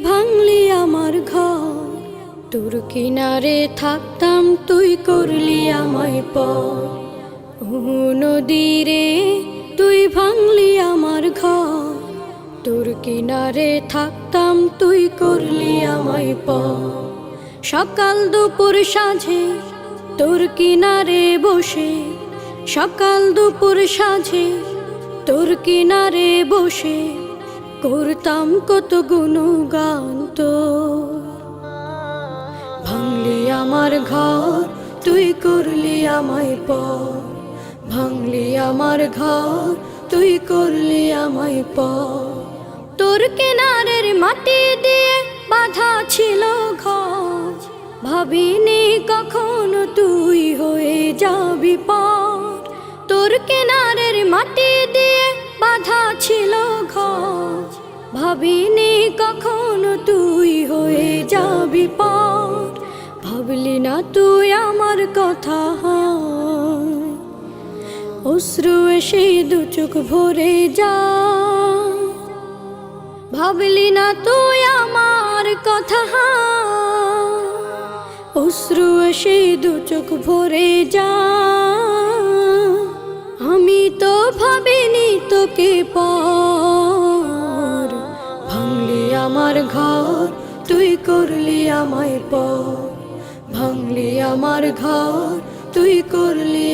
ভাঙলি আমার ঘর, তোর কিনারে থাকতাম তুই করলি আমায় পর। ও নদী রে তুই ভাঙলি আমার ঘর, তোর কিনারে থাকতাম তুই করলি আমায় পর। সকাল দুপুর সাঁঝে তোর কিনারে বসে, সকাল দুপুর সাঁঝে তোর কিনারে বসে করতাম কত গুণগান তোর। ভাঙলি আমার ঘর তুই করলি আমায় পর, ভাঙলি আমার ঘর তুই করলি আমায় পর। তোর কিনারের মাটি দিয়ে বাঁধা ছিল ঘর, ভাবিনি কখনো তুই হয়ে যাবি পার। তোর কিনারের মাটি দিয়ে বাঁধা ছিল ঘর, ভাবিনি কখনো তুই হয়ে যাবি পার। ভাবলি না তুই আমার কথা, অশ্রু এসে দু চোখ ভরে যা। ভাবলি না তুই আমার কথা, অশ্রু এসে দু চোখ ভরে যা। আমি তো ভাবিনি তোকে পর, ভাঙলি আমার ঘর তুই করলি আমায় পর, ভাঙলি আমার ঘর তুই করলি।